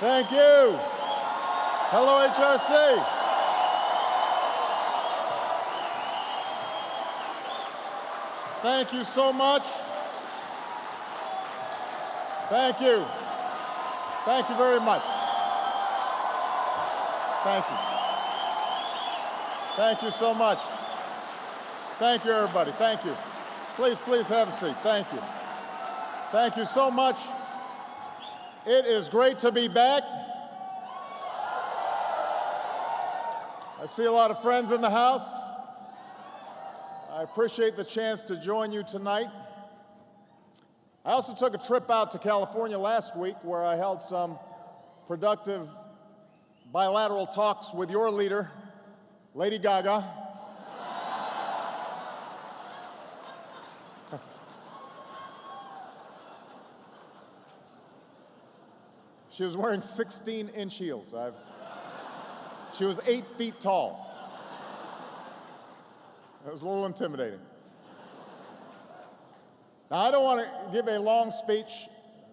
Thank you. Hello, HRC. Thank you so much. Thank you. Thank you very much. Thank you. Thank you so much. Thank you, everybody. Thank you. Please, please have a seat. Thank you. Thank you so much. It is great to be back. I see a lot of friends in the house. I appreciate the chance to join you tonight. I also took a trip out to California last week where I held some productive bilateral talks with your leader, Lady Gaga. She was wearing 16-inch heels. She was 8 feet tall. It was a little intimidating. Now, I don't want to give a long speech.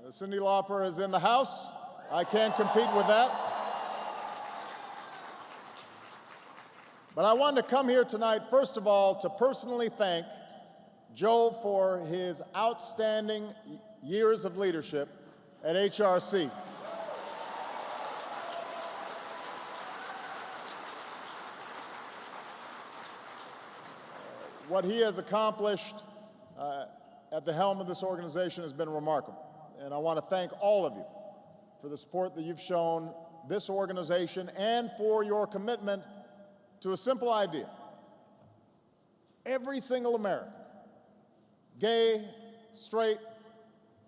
Cyndi Lauper is in the house. I can't compete with that. But I wanted to come here tonight, first of all, to personally thank Joe for his outstanding years of leadership at HRC. What he has accomplished at the helm of this organization has been remarkable. And I want to thank all of you for the support that you've shown this organization and for your commitment to a simple idea. Every single American, gay, straight,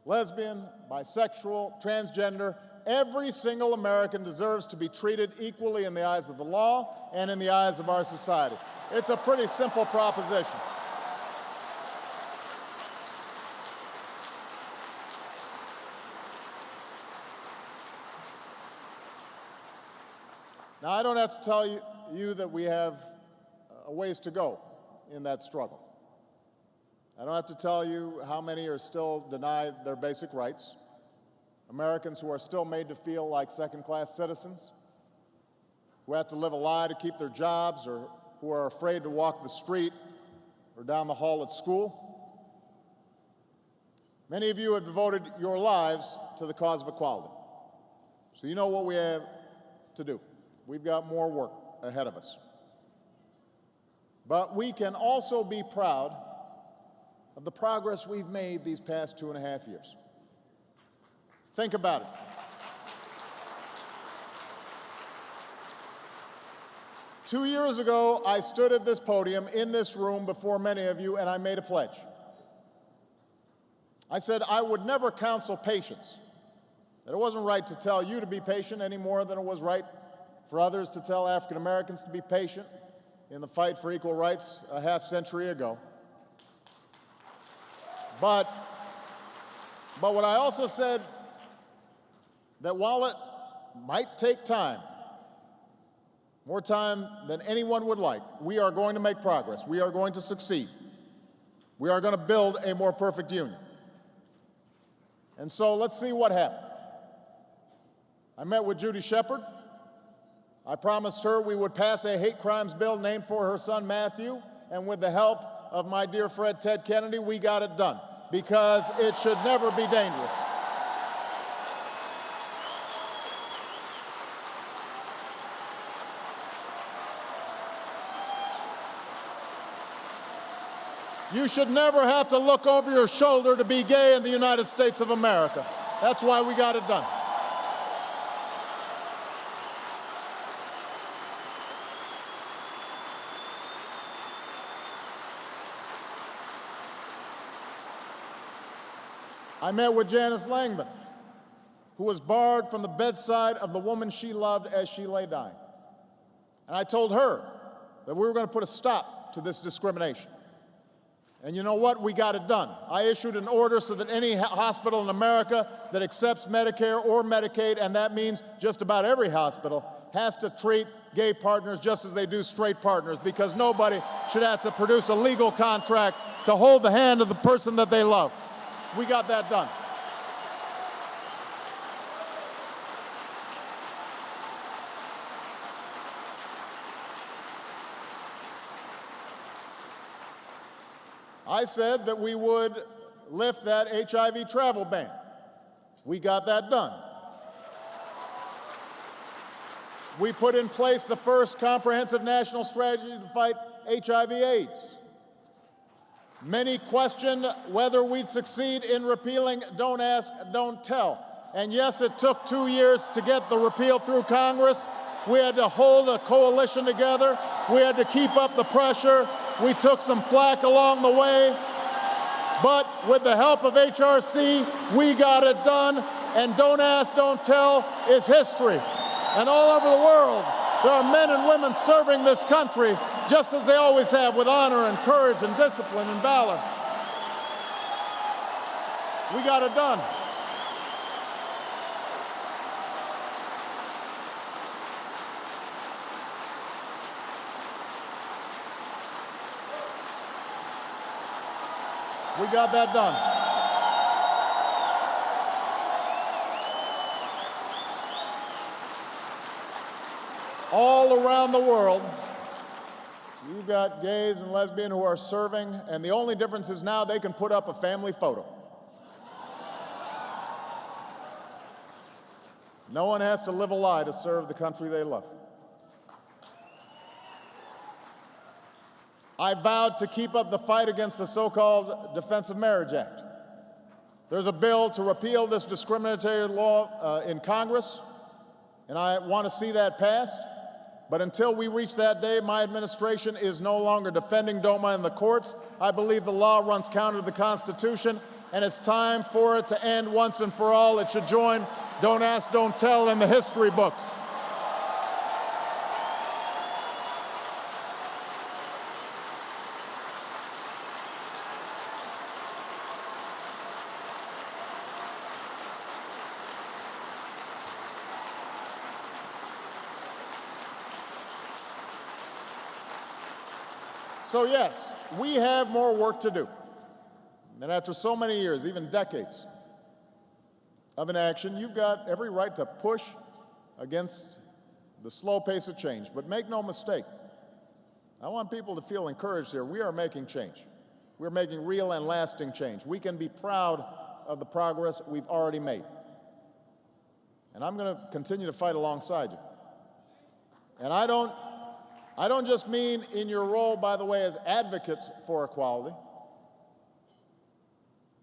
lesbian, bisexual, transgender, every single American deserves to be treated equally in the eyes of the law and in the eyes of our society. It's a pretty simple proposition. Now, I don't have to tell you that we have a ways to go in that struggle. I don't have to tell you how many are still denied their basic rights, Americans who are still made to feel like second-class citizens, who have to live a lie to keep their jobs, or who are afraid to walk the street or down the hall at school. Many of you have devoted your lives to the cause of equality. So you know what we have to do. We've got more work ahead of us. But we can also be proud of the progress we've made these past 2.5 years. Think about it. 2 years ago, I stood at this podium in this room before many of you, and I made a pledge. I said I would never counsel patience, that it wasn't right to tell you to be patient any more than it was right for others to tell African Americans to be patient in the fight for equal rights a half-century ago. But what I also said, that while it might take time, more time than anyone would like, we are going to make progress. We are going to succeed. We are going to build a more perfect union. And so let's see what happened. I met with Judy Shepard. I promised her we would pass a hate crimes bill named for her son Matthew, and with the help of my dear friend Ted Kennedy, we got it done, because it should never be dangerous. You should never have to look over your shoulder to be gay in the United States of America. That's why we got it done. I met with Janice Langman, who was barred from the bedside of the woman she loved as she lay dying. And I told her that we were going to put a stop to this discrimination. And you know what? We got it done. I issued an order so that any hospital in America that accepts Medicare or Medicaid, and that means just about every hospital, has to treat gay partners just as they do straight partners, because nobody should have to produce a legal contract to hold the hand of the person that they love. We got that done. I said that we would lift that HIV travel ban. We got that done. We put in place the first comprehensive national strategy to fight HIV/AIDS. Many questioned whether we'd succeed in repealing Don't Ask, Don't Tell. And yes, it took 2 years to get the repeal through Congress. We had to hold a coalition together. We had to keep up the pressure. We took some flack along the way. But with the help of HRC, we got it done. And Don't Ask, Don't Tell is history. And all over the world, there are men and women serving this country just as they always have, with honor and courage and discipline and valor. We got it done. We got that done. All around the world, you've got gays and lesbians who are serving, and the only difference is now they can put up a family photo. No one has to live a lie to serve the country they love. I vowed to keep up the fight against the so-called Defense of Marriage Act. There's a bill to repeal this discriminatory law in Congress, and I want to see that passed. But until we reach that day, my administration is no longer defending DOMA in the courts. I believe the law runs counter to the Constitution, and it's time for it to end once and for all. It should join Don't Ask, Don't Tell in the history books. So yes, we have more work to do. And after so many years, even decades of inaction, you've got every right to push against the slow pace of change. But make no mistake, I want people to feel encouraged here. We are making change. We're making real and lasting change. We can be proud of the progress we've already made. And I'm going to continue to fight alongside you. And I don't just mean in your role, by the way, as advocates for equality.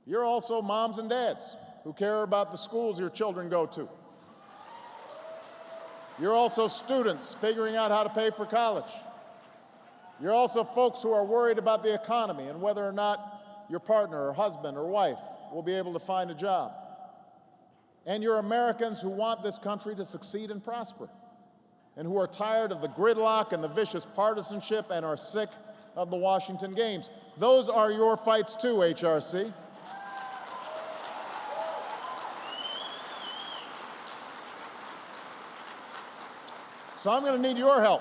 You're also moms and dads who care about the schools your children go to. You're also students figuring out how to pay for college. You're also folks who are worried about the economy and whether or not your partner or husband or wife will be able to find a job. And you're Americans who want this country to succeed and prosper, and who are tired of the gridlock and the vicious partisanship and are sick of the Washington games. Those are your fights too, HRC. So I'm going to need your help.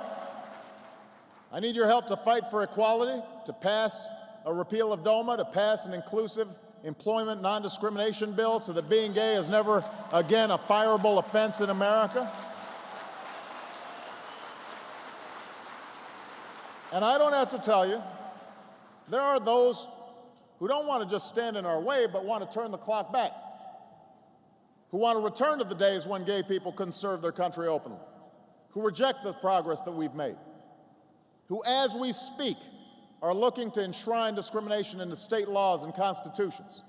I need your help to fight for equality, to pass a repeal of DOMA, to pass an inclusive employment non-discrimination bill so that being gay is never again a fireable offense in America. And I don't have to tell you, there are those who don't want to just stand in our way, but want to turn the clock back, who want to return to the days when gay people couldn't serve their country openly, who reject the progress that we've made, who, as we speak, are looking to enshrine discrimination into state laws and constitutions,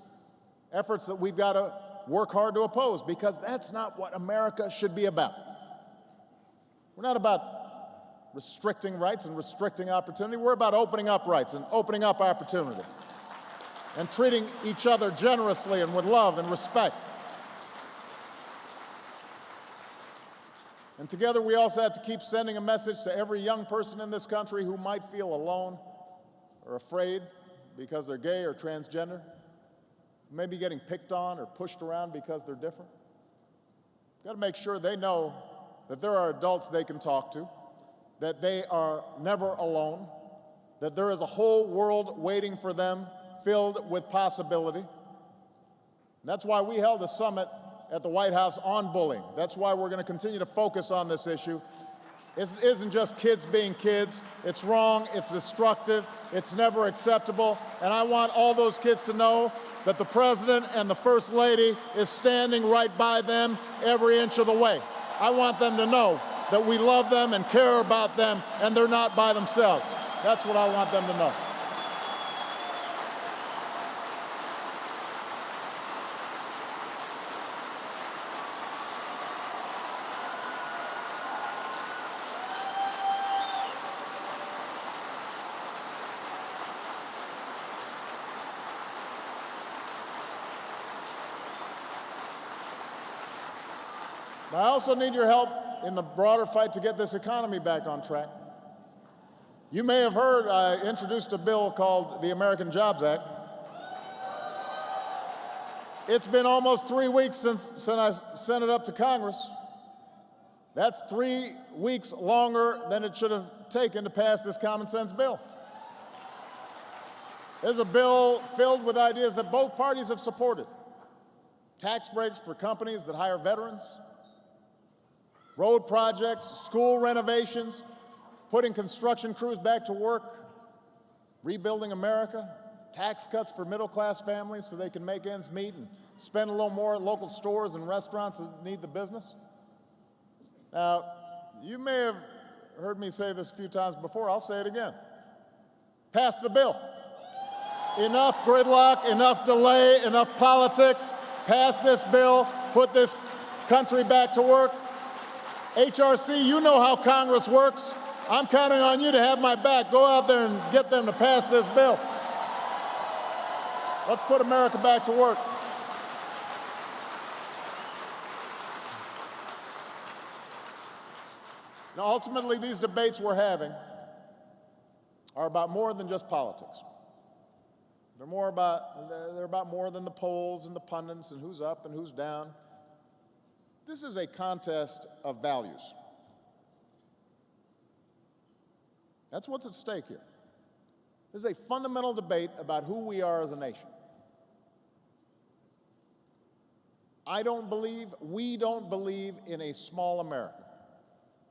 efforts that we've got to work hard to oppose, because that's not what America should be about. We're not about restricting rights and restricting opportunity. We're about opening up rights and opening up opportunity and treating each other generously and with love and respect. And together we also have to keep sending a message to every young person in this country who might feel alone or afraid because they're gay or transgender, maybe getting picked on or pushed around because they're different. We've got to make sure they know that there are adults they can talk to, that they are never alone, that there is a whole world waiting for them filled with possibility. And that's why we held a summit at the White House on bullying. That's why we're going to continue to focus on this issue. It isn't just kids being kids. It's wrong, it's destructive, it's never acceptable, and I want all those kids to know that the President and the First Lady is standing right by them every inch of the way. I want them to know that we love them and care about them, and they're not by themselves. That's what I want them to know. I also need your help in the broader fight to get this economy back on track. You may have heard I introduced a bill called the American Jobs Act. It's been almost 3 weeks since I sent it up to Congress. That's 3 weeks longer than it should have taken to pass this common sense bill. There's a bill filled with ideas that both parties have supported. Tax breaks for companies that hire veterans, road projects, school renovations, putting construction crews back to work, rebuilding America, tax cuts for middle-class families so they can make ends meet and spend a little more at local stores and restaurants that need the business. Now, you may have heard me say this a few times before. I'll say it again. Pass the bill. Enough gridlock, enough delay, enough politics. Pass this bill. Put this country back to work. HRC, you know how Congress works. I'm counting on you to have my back. Go out there and get them to pass this bill. Let's put America back to work. Now, ultimately, these debates we're having are about more than just politics. They're about more than the polls and the pundits and who's up and who's down. This is a contest of values. That's what's at stake here. This is a fundamental debate about who we are as a nation. We don't believe in a small America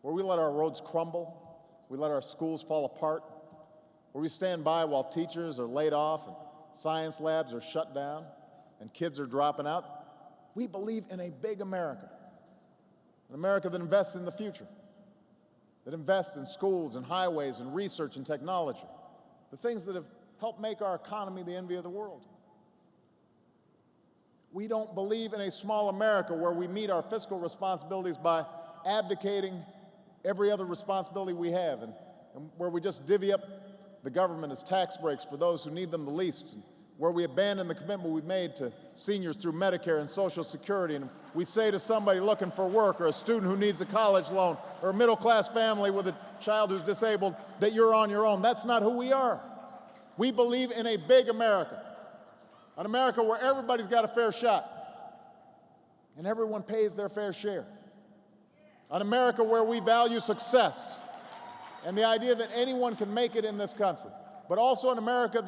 where we let our roads crumble, we let our schools fall apart, where we stand by while teachers are laid off and science labs are shut down and kids are dropping out. We believe in a big America. An America that invests in the future, that invests in schools and highways and research and technology, the things that have helped make our economy the envy of the world. We don't believe in a small America where we meet our fiscal responsibilities by abdicating every other responsibility we have and where we just divvy up the government as tax breaks for those who need them the least, and where we abandon the commitment we've made to seniors through Medicare and Social Security, and we say to somebody looking for work or a student who needs a college loan or a middle-class family with a child who's disabled that you're on your own. That's not who we are. We believe in a big America, an America where everybody's got a fair shot and everyone pays their fair share, an America where we value success and the idea that anyone can make it in this country, but also an America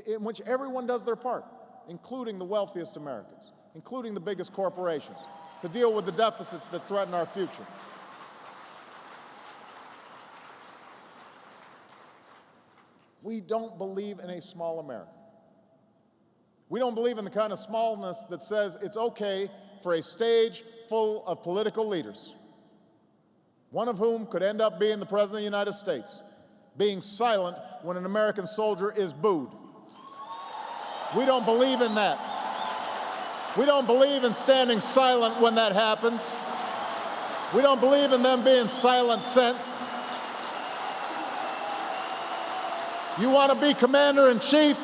in which everyone does their part, including the wealthiest Americans, including the biggest corporations, to deal with the deficits that threaten our future. We don't believe in a small America. We don't believe in the kind of smallness that says it's okay for a stage full of political leaders, one of whom could end up being the President of the United States, being silent when an American soldier is booed. We don't believe in that. We don't believe in standing silent when that happens. We don't believe in them being silent cents. You want to be commander-in-chief?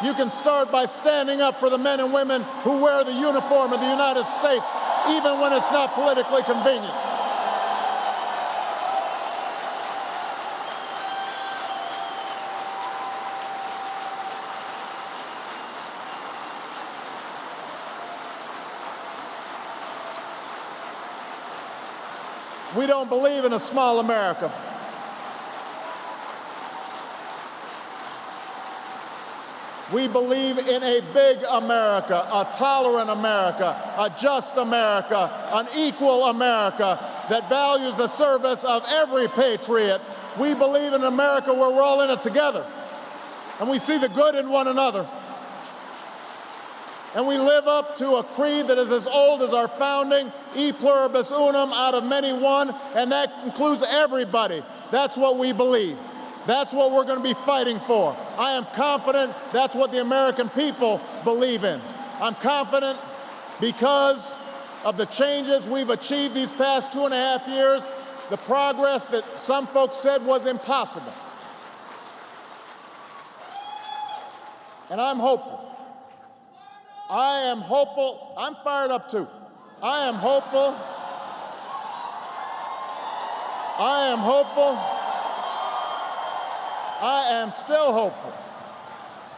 You can start by standing up for the men and women who wear the uniform of the United States, even when it's not politically convenient. We don't believe in a small America. We believe in a big America, a tolerant America, a just America, an equal America that values the service of every patriot. We believe in America where we're all in it together, and we see the good in one another. And we live up to a creed that is as old as our founding, e pluribus unum, out of many one, and that includes everybody. That's what we believe. That's what we're going to be fighting for. I am confident that's what the American people believe in. I'm confident because of the changes we've achieved these past 2.5 years, the progress that some folks said was impossible. And I'm hopeful. I am hopeful. I'm fired up too. I am hopeful. I am hopeful. I am still hopeful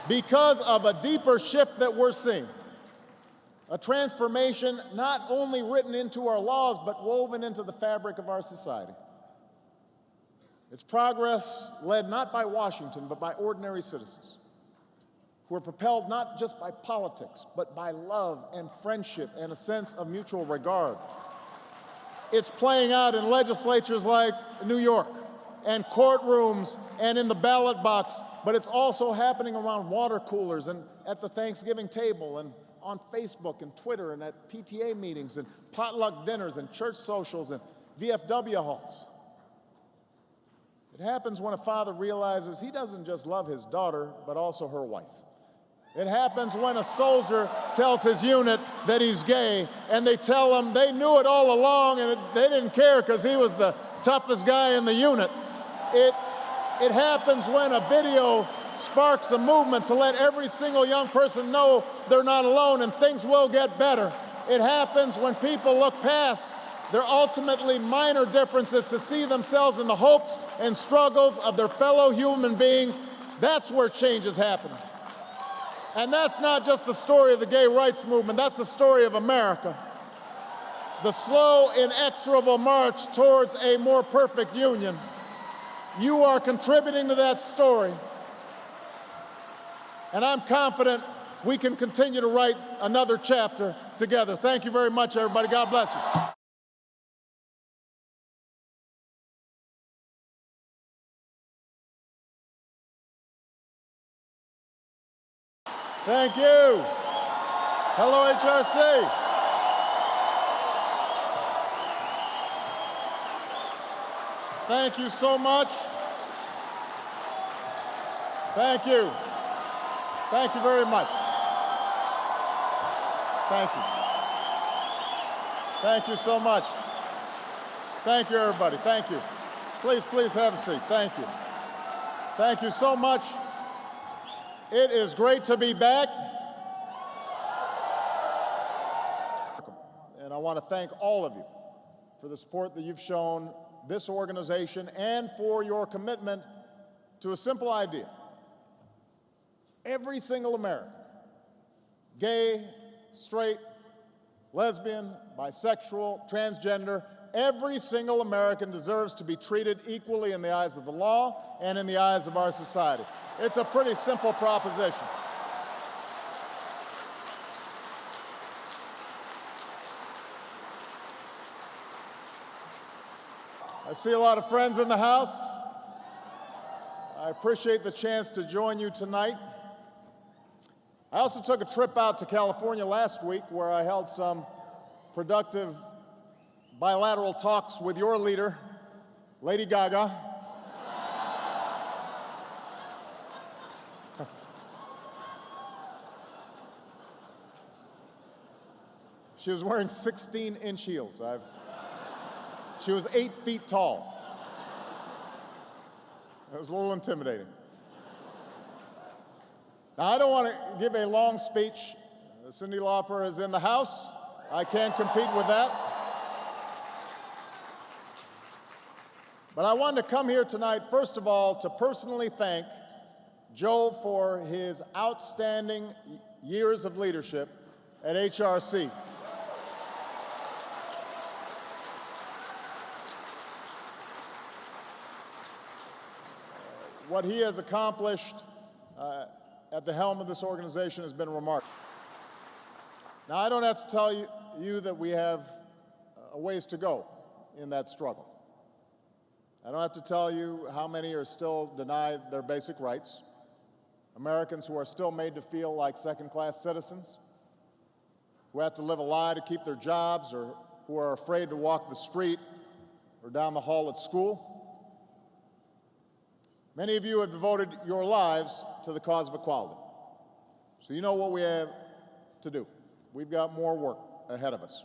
because of a deeper shift that we're seeing. A transformation not only written into our laws, but woven into the fabric of our society. It's progress led not by Washington, but by ordinary citizens who are propelled not just by politics, but by love and friendship and a sense of mutual regard. It's playing out in legislatures like New York and courtrooms and in the ballot box, but it's also happening around water coolers and at the Thanksgiving table and on Facebook and Twitter and at PTA meetings and potluck dinners and church socials and VFW halls. It happens when a father realizes he doesn't just love his daughter, but also her wife. It happens when a soldier tells his unit that he's gay, and they tell him they knew it all along and they didn't care because he was the toughest guy in the unit. It happens when a video sparks a movement to let every single young person know they're not alone and things will get better. It happens when people look past their ultimately minor differences to see themselves in the hopes and struggles of their fellow human beings. That's where change is happening. And that's not just the story of the gay rights movement, that's the story of America. The slow, inexorable march towards a more perfect union. You are contributing to that story. And I'm confident we can continue to write another chapter together. Thank you very much, everybody. God bless you. Thank you. Hello, HRC. Thank you so much. Thank you. Thank you very much. Thank you. Thank you so much. Thank you, everybody. Thank you. Please, please have a seat. Thank you. Thank you so much. It is great to be back. And I want to thank all of you for the support that you've shown this organization and for your commitment to a simple idea. Every single American, gay, straight, lesbian, bisexual, transgender, every single American deserves to be treated equally in the eyes of the law and in the eyes of our society. It's a pretty simple proposition. I see a lot of friends in the house. I appreciate the chance to join you tonight. I also took a trip out to California last week where I held some productive bilateral talks with your leader, Lady Gaga. She was wearing 16-inch heels. She was 8 feet tall. It was a little intimidating. Now, I don't want to give a long speech. Cyndi Lauper is in the house. I can't compete with that. But I wanted to come here tonight, first of all, to personally thank Joe for his outstanding years of leadership at HRC. What he has accomplished at the helm of this organization has been remarkable. Now, I don't have to tell you that we have a ways to go. in that struggle. I don't have to tell you how many are still denied their basic rights, Americans who are still made to feel like second-class citizens, who have to live a lie to keep their jobs, or who are afraid to walk the street or down the hall at school. Many of you have devoted your lives to the cause of equality. So you know what we have to do. We've got more work ahead of us.